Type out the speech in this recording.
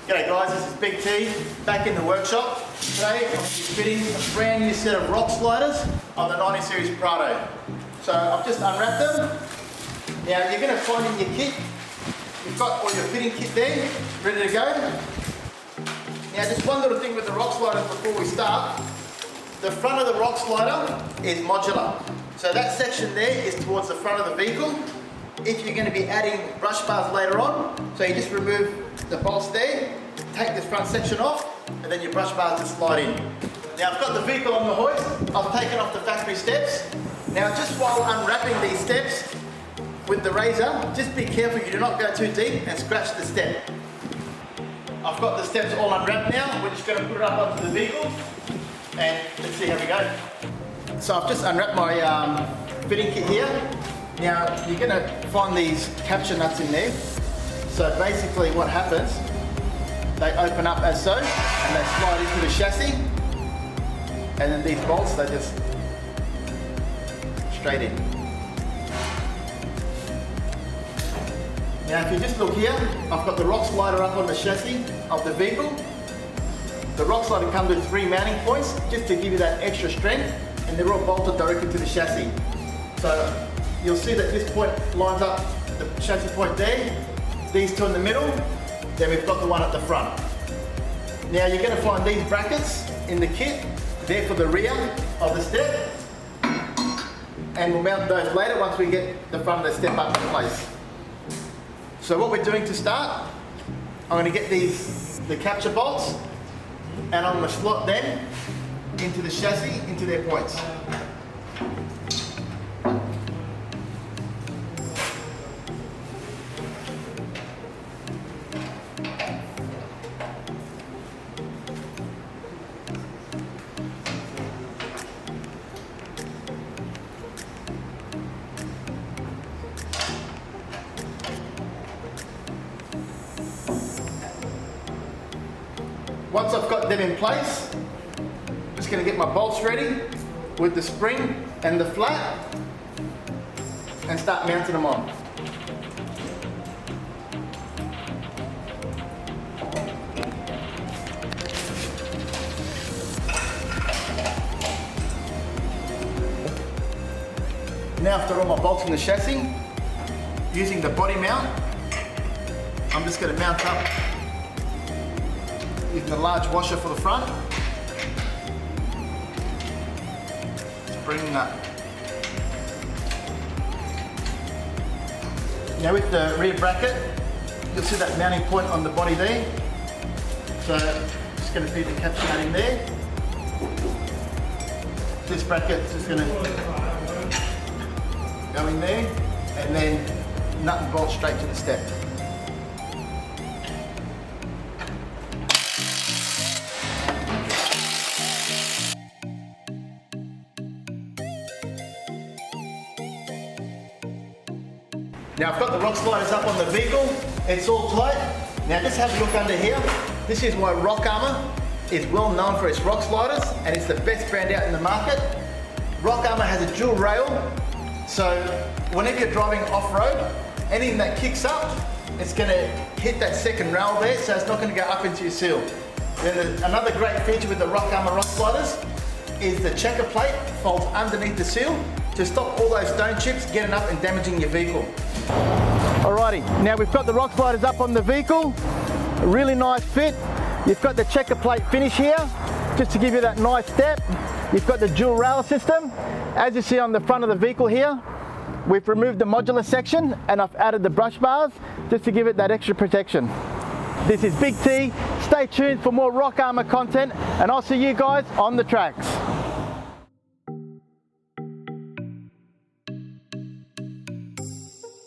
G'day guys, this is Big T, back in the workshop. Today I'm going to be fitting a brand new set of Rocksliders on the 90 Series Prado. So I've just unwrapped them. Now you're going to find in your kit, you've got all your fitting kit there, ready to go. Now just one little thing with the Rocksliders before we start. The front of the Rockslider is modular. So that section there is towards the front of the vehicle. If you're going to be adding brush bars later on, so you just remove the bolts there, take this front section off, and then your brush bars just slide in. Now I've got the vehicle on the hoist, I've taken off the factory steps. Now just while unwrapping these steps with the razor, just be careful you do not go too deep and scratch the step. I've got the steps all unwrapped now, we're just going to put it up onto the vehicle, and let's see how we go. So I've just unwrapped my fitting kit here. Now you're going to find these capture nuts in there. So basically what happens, they open up as so, and they slide into the chassis, and then these bolts, they just straight in. Now if you just look here, I've got the Rockslider up on the chassis of the vehicle. The Rockslider comes with 3 mounting points, just to give you that extra strength, and they're all bolted directly to the chassis. So you'll see that this point lines up the chassis point there, these two in the middle, then we've got the one at the front. Now you're going to find these brackets in the kit, there for the rear of the step, and we'll mount those later once we get the front of the step up in place. So what we're doing to start, I'm going to get the capture bolts, and I'm going to slot them into the chassis, into their points. Once I've got them in place, I'm just going to get my bolts ready with the spring and the flat and start mounting them on. Now after all my bolts in the chassis, using the body mount, I'm just going to mount up using the large washer for the front. Spring nut. Now with the rear bracket, you'll see that mounting point on the body there. So just going to feed the capture nut in there. This bracket's just going to go in there, and then nut and bolt straight to the step. Now I've got the Rocksliders up on the vehicle, it's all tight. Now just have a look under here. This is why Rockarmor is well known for its Rocksliders, and it's the best brand out in the market. Rockarmor has a dual rail, so whenever you're driving off-road, anything that kicks up, it's going to hit that second rail there, so it's not going to go up into your seal. Then another great feature with the Rockarmor Rocksliders is the checker plate folds underneath the seal to stop all those stone chips getting up and damaging your vehicle. Alrighty, now we've got the Rocksliders up on the vehicle, a really nice fit. You've got the checker plate finish here, just to give you that nice step. You've got the dual rail system. As you see on the front of the vehicle here, we've removed the modular section and I've added the brush bars just to give it that extra protection. This is Big T, stay tuned for more Rockarmor content, and I'll see you guys on the tracks.